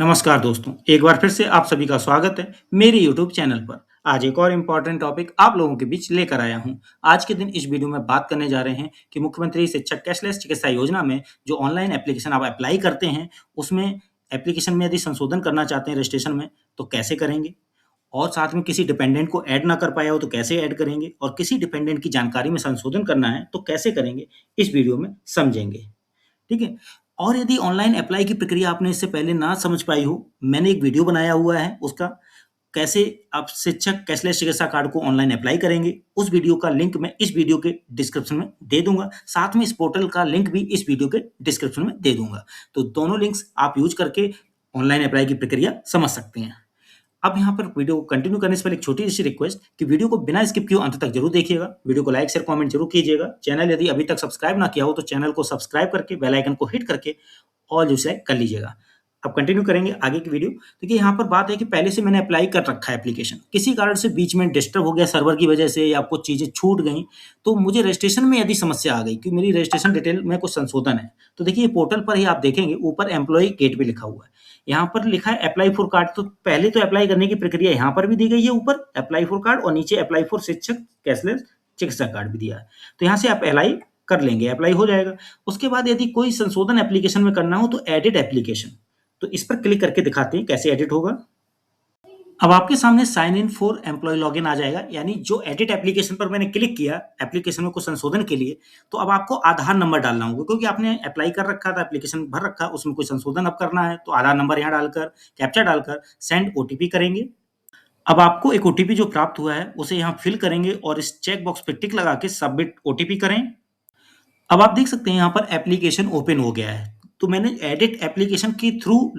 नमस्कार दोस्तों, एक बार फिर से आप सभी का स्वागत है मेरे यूट्यूब चैनल पर। आज एक और इम्पोर्टेंट टॉपिक आप लोगों के बीच लेकर आया हूँ। आज के दिन इस वीडियो में बात करने जा रहे हैं कि मुख्यमंत्री शिक्षक कैशलेस चिकित्सा योजना में जो ऑनलाइन एप्लीकेशन आप अप्लाई करते हैं, उसमें एप्लीकेशन में यदि संशोधन करना चाहते हैं रजिस्ट्रेशन में, तो कैसे करेंगे? और साथ में किसी डिपेंडेंट को ऐड ना कर पाया हो तो कैसे ऐड करेंगे? और किसी डिपेंडेंट की जानकारी में संशोधन करना है तो कैसे करेंगे? इस वीडियो में समझेंगे। ठीक है? और यदि ऑनलाइन अप्लाई की प्रक्रिया आपने इससे पहले ना समझ पाई हो, मैंने एक वीडियो बनाया हुआ है उसका, कैसे आप शिक्षक कैशलेस चिकित्सा कार्ड को ऑनलाइन अप्लाई करेंगे, उस वीडियो का लिंक मैं इस वीडियो के डिस्क्रिप्शन में दे दूँगा। साथ में इस पोर्टल का लिंक भी इस वीडियो के डिस्क्रिप्शन में दे दूँगा। तो दोनों लिंक्स आप यूज़ करके ऑनलाइन अप्लाई की प्रक्रिया समझ सकते हैं। अब यहाँ पर वीडियो को कंटिन्यू करने से पहले एक छोटी-सी रिक्वेस्ट कि वीडियो को बिना स्किप किए अंत तक ज़रूर देखिएगा। वीडियो को लाइक, शेयर, कमेंट ज़रूर कीजिएगा। चैनल यदि अभी तक सब्सक्राइब ना किया हो तो चैनल को सब्सक्राइब करके बेल आइकन को हिट करके ऑल जो सेलेक्ट कर लीजिएगा। अब कंटिन्यू करेंगे आगे की वीडियो। देखिए यहाँ पर बात है कि पहले से मैंने अप्लाई कर रखा है एप्लीकेशन। किसी कारण से बीच में डिस्टर्ब हो गया सर्वर की वजह से या कुछ चीज़ें छूट गई, तो मुझे रजिस्ट्रेशन में यदि समस्या आ गई कि मेरी रजिस्ट्रेशन डिटेल में कुछ संशोधन है, तो देखिए पोर्टल पर ही आप देखेंगे ऊपर एम्प्लॉयी गेटवे लिखा हुआ है। यहाँ पर लिखा है अप्लाई फॉर कार्ड, तो पहले तो अप्लाई करने की प्रक्रिया यहाँ पर भी दी गई है, ऊपर अप्लाई फॉर कार्ड और नीचे अप्लाई फॉर शिक्षक कैशलेस चिकित्सा कार्ड भी दिया है। तो यहाँ से आप अप्लाई कर लेंगे, अप्लाई हो जाएगा। उसके बाद यदि कोई संशोधन एप्लीकेशन में करना हो तो एडिट एप्लीकेशन, तो इस पर क्लिक करके दिखाते हैं कैसे एडिट होगा। अब आपके सामने sign in for employ login आ जाएगा, यानी जो एडिट एप्लीकेशन पर मैंने क्लिक किया एप्लीकेशन में कुछ संशोधन के लिए, तो अब आपको आधार नंबर डालना होगा क्योंकि आपने अप्लाई कर रखा था, एप्लीकेशन भर रखा, उसमें कोई संशोधन अब करना है तो आधार नंबर यहाँ डालकर, कैप्चा डालकर सेंड ओटीपी करेंगे। अब आपको एक ओटीपी जो प्राप्त हुआ है उसे यहाँ फिल करेंगे और इस चेक बॉक्स पे टिक लगा के सबमिट ओटीपी करें। अब आप देख सकते हैं यहाँ पर एप्लीकेशन ओपन हो गया है। तो मैंने एडिट एप्लीकेशन के थ्रू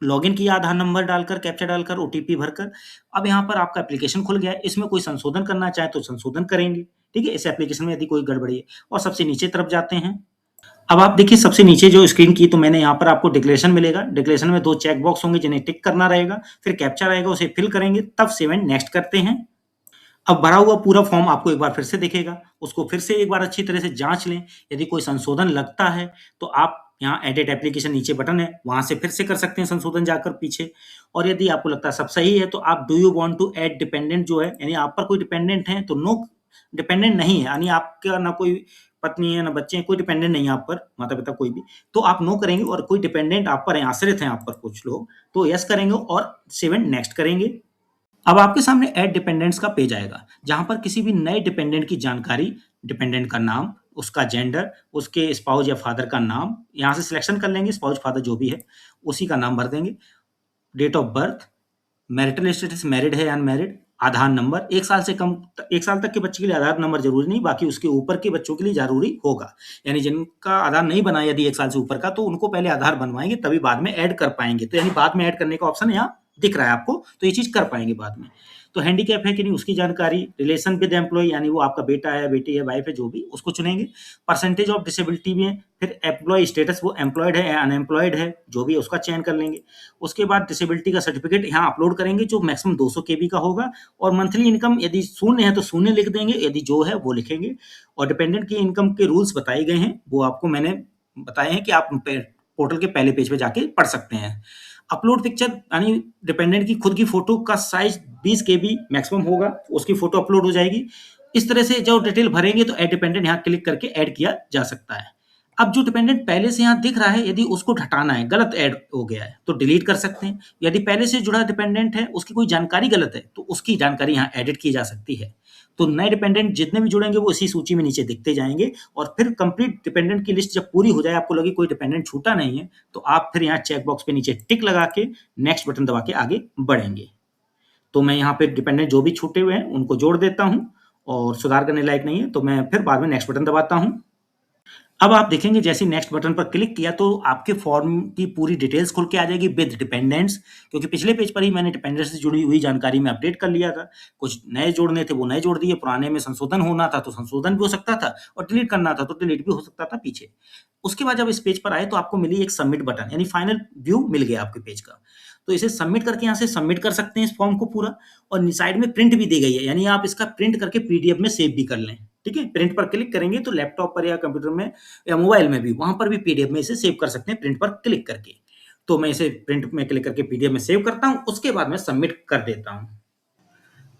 लॉगिन किया आधार नंबर डालकर, कैप्चा डालकर, ओटीपी भरकर। अब यहाँ पर आपका एप्लीकेशन खुल गया है। इसमें कोई संशोधन करना चाहे तो संशोधन करेंगे। ठीक है? इस एप्लीकेशन में यदि कोई गड़बड़ी है और सबसे नीचे तरफ जाते हैं। अब आप देखिए सबसे नीचे जो स्क्रीन की, तो मैंने यहाँ पर आपको डिक्लेरेशन मिलेगा। डिक्लेरेशन में 2 चेक बॉक्स होंगे जिन्हें टिक करना रहेगा, फिर कैप्चा रहेगा उसे फिल करेंगे, तब सेव एंड नेक्स्ट करते हैं। अब भरा हुआ पूरा फॉर्म आपको एक बार फिर से दिखेगा, उसको फिर से एक बार अच्छी तरह से जाँच लें। यदि कोई संशोधन लगता है, तो आप यहाँ एडिट एप्लीकेशन नीचे बटन है, वहाँ से फिर से कर सकते हैं संशोधन जाकर पीछे। और यदि आपको लगता है सब सही है, तो आप do you want to add dependent जो है, यानी आप पर कोई डिपेंडेंट है, तो नो डिपेंडेंट नहीं है, यानी आपका ना कोई पत्नी है, ना बच्चे हैं, कोई डिपेंडेंट नहीं है आप पर, माता-पिता कोई भी, तो आप नो करेंगे। और कोई डिपेंडेंट आप पर हैं, आश्रित हैं आप पर कुछ लोग, तो येस करेंगे और सेव एंड नेक्स्ट करेंगे। अब आपके सामने ऐड डिपेंडेंट्स का पेज आएगा, जहाँ पर किसी भी नए डिपेंडेंट की जानकारी, डिपेंडेंट का नाम, उसका जेंडर, उसके स्पाउस या फादर का नाम, यहाँ से सिलेक्शन कर लेंगे, स्पाउस, फादर जो भी है, उसी का नाम भर देंगे, date of birth, marital status married है या अनमैरिड, आधार नंबर, 1 साल से कम 1 साल तक के बच्चे के लिए आधार नंबर ज़रूरी नहीं, बाकी उसके ऊपर के बच्चों के लिए ज़रूरी होगा। यानी जिनका आधार नहीं बना यदि 1 साल से ऊपर का, तो उनको पहले आधार बनवाएँगे तभी बाद में ऐड कर पाएँगे। तो यानी बाद में ऐड करने का ऑप्शन यहाँ दिख रहा है आपको, तो ये चीज़ कर पाएँगे बाद में। तो हैंडीकैप है कि नहीं उसकी जानकारी, रिलेशन विद एम्प्लॉयी यानी वो आपका बेटा है, बेटी है, वाइफ है, जो भी उसको चुनेंगे। परसेंटेज ऑफ डिसेबिलिटी में फिर एम्प्लॉयी स्टेटस, वो एम्प्लॉयड है या अनएम्प्लॉयड है, जो भी है उसका चयन कर लेंगे। उसके बाद डिसेबिलिटी का सर्टिफिकेट यहाँ अपलोड करेंगे जो मैक्सिमम 200 केबी का होगा। और मंथली इनकम यदि शून्य है तो शून्य लिख देंगे, यदि जो है वो लिखेंगे। और डिपेंडेंट की इनकम के रूल्स बताए गए हैं, वो आपको मैंने बताए हैं कि आप पोर्टल के पहले पेज पे जाके पढ़ सकते हैं। अपलोड पिक्चर यानी डिपेंडेंट की खुद की फ़ोटो का साइज़ 20 केबी मैक्सिमम होगा, उसकी फ़ोटो अपलोड हो जाएगी। इस तरह से जो डिटेल भरेंगे तो ऐड डिपेंडेंट यहाँ क्लिक करके ऐड किया जा सकता है। अब जो डिपेंडेंट पहले से यहाँ दिख रहा है, यदि उसको हटाना है, गलत ऐड हो गया है, तो डिलीट कर सकते हैं। यदि पहले से जुड़ा डिपेंडेंट है, उसकी कोई जानकारी गलत है, तो उसकी जानकारी यहाँ एडिट की जा सकती है। तो नए डिपेंडेंट जितने भी जुड़ेंगे वो इसी सूची में नीचे दिखते जाएँगे। और फिर कंप्लीट डिपेंडेंट की लिस्ट जब पूरी हो जाए, आपको लगे कोई डिपेंडेंट छूटा नहीं है, तो आप फिर यहाँ चेक बॉक्स पे नीचे टिक लगा के नेक्स्ट बटन दबा के आगे बढ़ेंगे। तो मैं यहाँ पे डिपेंडेंट जो भी छूटे हुए हैं, उनको जोड़ देता हूँ और सुधार करने लायक नहीं है, तो मैं फिर बाद में नेक्स्ट बटन दबाता हूँ। अब आप देखेंगे जैसे ही नेक्स्ट बटन पर क्लिक किया तो आपके फॉर्म की पूरी डिटेल्स खुल के आ जाएगी विद डिपेंडेंट्स, क्योंकि पिछले पेज पर ही मैंने डिपेंडेंट्स से जुड़ी हुई जानकारी में अपडेट कर लिया था। कुछ नए जोड़ने थे वो नए जोड़ दिए, पुराने में संशोधन होना था तो संशोधन भी हो सकता था और डिलीट करना था तो डिलीट भी हो सकता था पीछे। उसके बाद जब इस पेज पर आए तो आपको मिली एक सबमिट बटन, यानी फाइनल व्यू मिल गया आपके पेज का। तो इसे सबमिट करके यहाँ से सबमिट कर सकते हैं इस फॉर्म को पूरा। और साइड में प्रिंट भी दी गई है, यानी आप इसका प्रिंट करके पीडीएफ में सेव भी कर लें। ठीक है? प्रिंट पर क्लिक करेंगे तो लैपटॉप पर या कंप्यूटर में या मोबाइल में भी, वहाँ पर भी पीडीएफ में इसे सेव कर सकते हैं प्रिंट पर क्लिक करके। तो मैं इसे प्रिंट में क्लिक करके पीडीएफ में सेव करता हूँ, उसके बाद मैं सबमिट कर देता हूँ।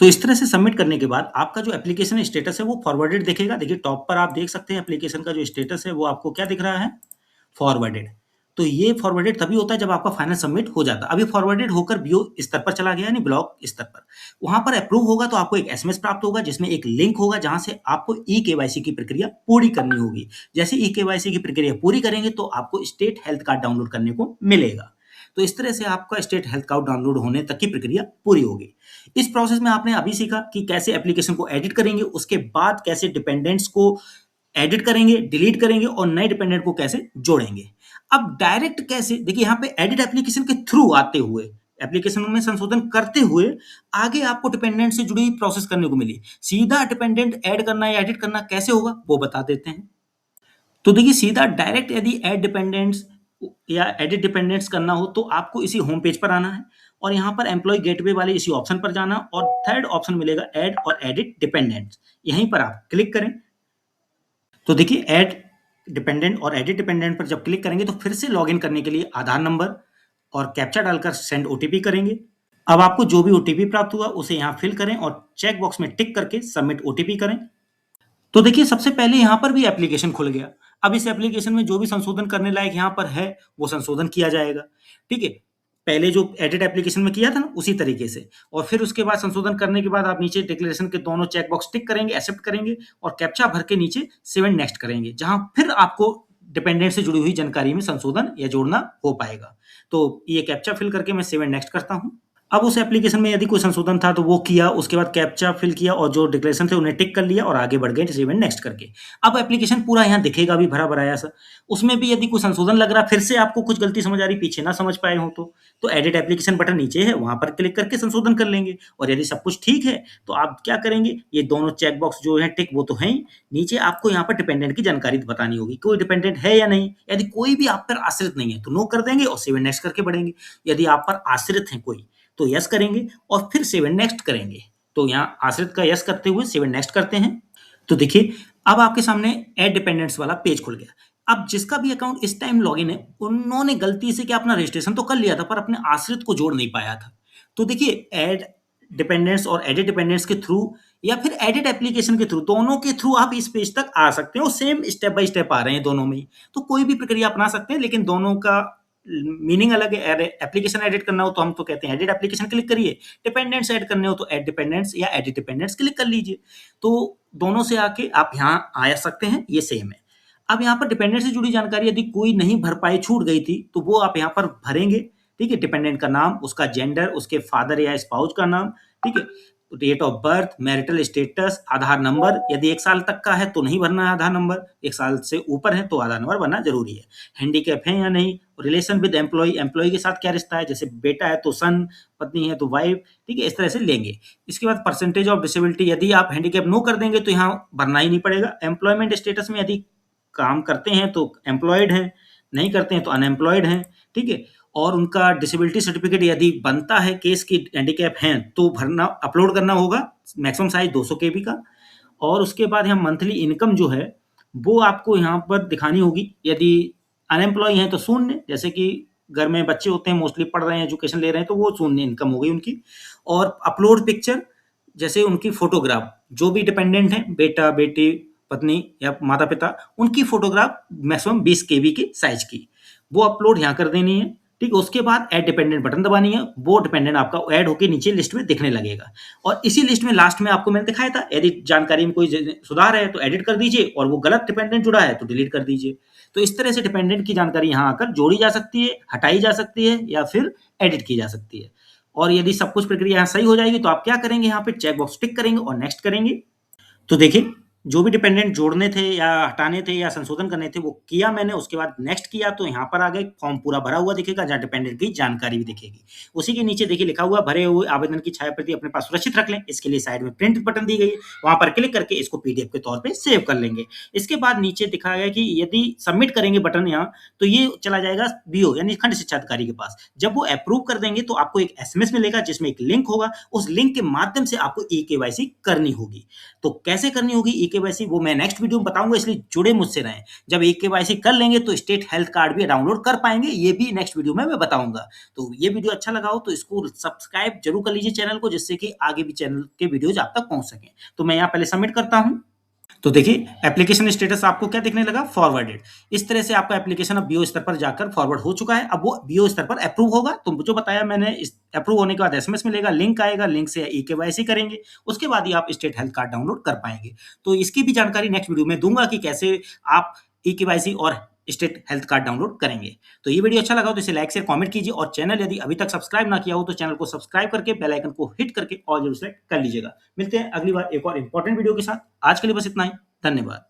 तो इस तरह से सबमिट करने के बाद आपका जो एप्लीकेशन स्टेटस है वो फॉरवर्डेड दिखेगा। देखिए टॉप पर आप देख सकते हैं एप्लीकेशन का जो स्टेटस है वो आपको क्या दिख रहा है? फॉरवर्डेड। तो ये फॉरवर्डेड तभी होता है जब आपका फाइनल सबमिट हो जाता है। अभी फॉरवर्डेड होकर बीओ स्तर पर चला गया यानी ब्लॉक स्तर पर। वहाँ पर अप्रूव होगा तो आपको एक एसएमएस प्राप्त होगा जिसमें एक लिंक होगा जहाँ से आपको ई-केवाईसी की प्रक्रिया पूरी करनी होगी। जैसे ई-केवाईसी की प्रक्रिया पूरी करेंगे तो आपको स्टेट हेल्थ कार्ड डाउनलोड करने को मिलेगा। तो इस तरह से आपका स्टेट हेल्थ कार्ड डाउनलोड होने तक की प्रक्रिया पूरी होगी। इस प्रोसेस में आपने अभी सीखा कि कैसे एप्लीकेशन को एडिट करेंगे, उसके बाद कैसे डिपेंडेंट्स को एडिट करेंगे, डिलीट करेंगे और नए डिपेंडेंट को कैसे जोड़ेंगे। अब डायरेक्ट कैसे देखिए यहाँ पे एडिट एप्लीकेशन के थ्रू आते हुए, एप्लीकेशन में संशोधन करते हुए आगे आपको डिपेंडेंट से जुड़ी प्रोसेस करने को मिली। सीधा डिपेंडेंट ऐड करना या एडिट करना कैसे होगा वो बता देते हैं। तो देखिए सीधा डायरेक्ट यदि ऐड डिपेंडेंट्स या एडिट डिपेंडेंट्स करना हो तो आपको इसी होम पेज पर आना है और यहाँ पर एम्प्लॉय गेटवे वाले इसी ऑप्शन पर जाना और थर्ड ऑप्शन मिलेगा ऐड और एडिट डिपेंडेंट्स, यहीं पर आप क्लिक करें। तो देखिए ऐड डिपेंडेंट और एडिट डिपेंडेंट पर जब क्लिक करेंगे तो फिर से लॉगिन करने के लिए आधार नंबर और कैप्चा डालकर सेंड ओटीपी करेंगे। अब आपको जो भी ओटीपी प्राप्त हुआ उसे यहाँ फिल करें और चेक बॉक्स में टिक करके सबमिट ओटीपी करें। तो देखिए सबसे पहले यहाँ पर भी एप्लीकेशन खुल गया। अब इस एप्लीकेशन में जो भी संशोधन करने लायक यहाँ पर है वो संशोधन किया जाएगा। ठीक है, पहले जो एडिट एप्लीकेशन में किया था ना उसी तरीके से, और फिर उसके बाद संशोधन करने के बाद आप नीचे डिक्लेरेशन के दोनों चेक बॉक्स टिक करेंगे, एक्सेप्ट करेंगे और कैप्चा भर के नीचे सेव एंड नेक्स्ट करेंगे, जहां फिर आपको डिपेंडेंट से जुड़ी हुई जानकारी में संशोधन या जोड़ना हो पाएगा। तो ये कैप्चा फिल करके मैं सेव एंड नेक्स्ट करता हूँ। अब उस एप्लीकेशन में यदि कोई संशोधन था तो वो किया, उसके बाद कैप्चा फिल किया और जो डिक्लेरेशन थे उन्हें टिक कर लिया और आगे बढ़ गए सेव एंड नेक्स्ट करके। अब एप्लीकेशन पूरा यहाँ दिखेगा भी भरा भराया सा। उसमें भी यदि कोई संशोधन लग रहा, फिर से आपको कुछ गलती समझ आ रही, पीछे ना समझ पाए हो तो एडिट एप्लीकेशन बटन नीचे है, वहां पर क्लिक करके संशोधन कर लेंगे। और यदि सब कुछ ठीक है तो आप क्या करेंगे, ये दोनों चेक बॉक्स जो है टिक वो तो है ही, नीचे आपको यहाँ पर डिपेंडेंट की जानकारी बतानी होगी, कोई डिपेंडेंट है या नहीं। यदि कोई भी आप पर आश्रित नहीं है तो नो कर देंगे और सेव एंड नेक्स्ट करके बढ़ेंगे। यदि आप पर आश्रित है कोई तो यस करेंगे और फिर सेव एंड नेक्स्ट करेंगे। तो यहाँ आश्रित का यस करते हुए सेव एंड नेक्स्ट करते हैं। तो देखिए अब आपके सामने ऐड डिपेंडेंट्स वाला पेज खुल गया। अब जिसका भी अकाउंट इस टाइम लॉगिन है उन्होंने गलती से क्या अपना रजिस्ट्रेशन तो कर लिया था पर अपने आश्रित को जोड़ नहीं पाया था। तो देखिए ऐड डिपेंडेंट्स और एडिट डिपेंडेंट्स के थ्रू या फिर एडिट एप्लीकेशन के थ्रू, दोनों के थ्रू आप इस पेज तक आ सकते हैं और सेम स्टेप बाय स्टेप आ रहे हैं दोनों में ही। तो कोई भी प्रक्रिया अपना सकते हैं लेकिन दोनों का मीनिंग अलग है। एप्लीकेशन एडिट करना हो तो हम तो कहते हैं एडिट एप्लीकेशन क्लिक करिए, डिपेंडेंट्स ऐड करने हो तो ऐड डिपेंडेंट्स या एडिट डिपेंडेंट्स क्लिक कर लीजिए। तो दोनों से आके आप यहाँ आ सकते हैं, ये सेम है। अब यहाँ पर डिपेंडेंट से जुड़ी जानकारी यदि कोई नहीं भर पाई, छूट गई थी, तो वो आप यहाँ पर भरेंगे। ठीक है, डिपेंडेंट का नाम, उसका जेंडर, उसके फादर या स्पाउस का नाम, ठीक है, date of birth, marital status, Aadhaar number. यदि 1 साल तक का है तो नहीं भरना है आधार नंबर, 1 साल से ऊपर है तो आधार नंबर भरना जरूरी है। हैंडीकैप है या नहीं, रिलेशन विद एम्प्लॉय, एम्प्लॉय के साथ क्या रिश्ता है, जैसे बेटा है तो सन, पत्नी है तो वाइफ। ठीक है, इस तरह से लेंगे। इसके बाद परसेंटेज ऑफ डिसेबिलिटी, यदि आप हैंडीकैप नो कर देंगे तो यहाँ भरना ही नहीं पड़ेगा। एम्प्लॉयमेंट स्टेटस में यदि काम करते हैं तो एम्प्लॉयड हैं, नहीं करते हैं तो अनएम्प्लॉयड हैं। ठीक है, और उनका डिसेबिलिटी सर्टिफिकेट यदि बनता है केस की हैंडीकैप हैं तो भरना, अपलोड करना होगा, मैक्सिमम साइज 200 केबी का। और उसके बाद यहाँ मंथली इनकम जो है वो आपको यहाँ पर दिखानी होगी। यदि अनएम्प्लॉय हैं तो शून्य, जैसे कि घर में बच्चे होते हैं मोस्टली पढ़ रहे हैं, एजुकेशन ले रहे हैं, तो वो शून्य इनकम हो गई उनकी। और अपलोड पिक्चर, जैसे उनकी फोटोग्राफ, जो भी डिपेंडेंट है, बेटा बेटी पत्नी या माता पिता, उनकी फोटोग्राफ मैक्सिमम 20 केबी की साइज की, वो अपलोड यहाँ कर देनी है। ठीक है, उसके बाद ऐड डिपेंडेंट बटन दबानी है, वो डिपेंडेंट आपका ऐड होकर नीचे लिस्ट में दिखने लगेगा। और इसी लिस्ट में लास्ट में आपको मैंने दिखाया था, यदि जानकारी में कोई सुधार है तो एडिट कर दीजिए और वो गलत डिपेंडेंट जुड़ा है तो डिलीट कर दीजिए। तो इस तरह से डिपेंडेंट की जानकारी यहाँ आकर जोड़ी जा सकती है, हटाई जा सकती है या फिर एडिट की जा सकती है। और यदि सब कुछ प्रक्रिया यहाँ सही हो जाएगी तो आप क्या करेंगे, यहाँ पे चेक बॉक्स टिक करेंगे और नेक्स्ट करेंगे। तो देखिए जो भी डिपेंडेंट जोड़ने थे या हटाने थे या संशोधन करने थे वो किया मैंने। उसके बाद नेक्स्ट किया तो यहाँ पर आ गए, फॉर्म पूरा भरा हुआ दिखेगा जहाँ डिपेंडेंट की जानकारी भी दिखेगी। उसी के नीचे देखिए लिखा हुआ, भरे हुए आवेदन की छायाप्रति अपने पास सुरक्षित रख लें। इसके लिए साइड में प्रिंट बटन दी गई है, वहां पर क्लिक करके इसको पीडीएफ के तौर पर सेव कर लेंगे। इसके बाद नीचे दिखाया गया कि यदि सबमिट करेंगे बटन यहाँ तो ये चला जाएगा बीओ यानी खंड शिक्षा अधिकारी के पास। जब वो अप्रूव कर देंगे तो आपको एक एसएमएस मिलेगा जिसमें एक लिंक होगा, उस लिंक के माध्यम से आपको ई केवाईसी करनी होगी। तो कैसे करनी होगी ई ई-केवाईसी वो मैं नेक्स्ट वीडियो में बताऊँगा, इसलिए जुड़े मुझसे रहें। जब ई-केवाईसी कर लेंगे तो स्टेट हेल्थ कार्ड भी डाउनलोड कर पाएँगे, ये भी नेक्स्ट वीडियो में मैं बताऊँगा। तो ये वीडियो अच्छा लगा हो तो इसको सब्सक्राइब ज़रूर कर लीजिए चैनल को, जिससे कि आगे भी चैनल के वीडियोज़ आप तक पहुँच सकें। तो मैं यहाँ पहले सबमिट करता हूँ। तो देखिए एप्लीकेशन स्टेटस आपको क्या दिखने लगा, फॉरवर्डेड। इस तरह से आपका एप्लीकेशन अब बीओ स्तर पर जाकर फॉरवर्ड हो चुका है। अब वो बीओ स्तर पर अप्रूव होगा, तो जो बताया मैंने, इस अप्रूव होने के बाद एसएमएस मिलेगा, लिंक आएगा, लिंक से ई-केवाईसी करेंगे, उसके बाद ही आप स्टेट हेल्थ कार्ड डाउनलोड कर पाएंगे। तो इसकी भी जानकारी नेक्स्ट वीडियो में दूंगा कि कैसे आप ई-केवाईसी और स्टेट हेल्थ कार्ड डाउनलोड करेंगे। तो ये वीडियो अच्छा लगा हो तो इसे लाइक शेयर कमेंट कीजिए, और चैनल यदि अभी तक सब्सक्राइब ना किया हो तो चैनल को सब्सक्राइब करके बेल आइकन को हिट करके ऑल जरूर सेलेक्ट कर लीजिएगा। मिलते हैं अगली बार एक और इंपॉर्टेंट वीडियो के साथ। आज के लिए बस इतना ही। धन्यवाद।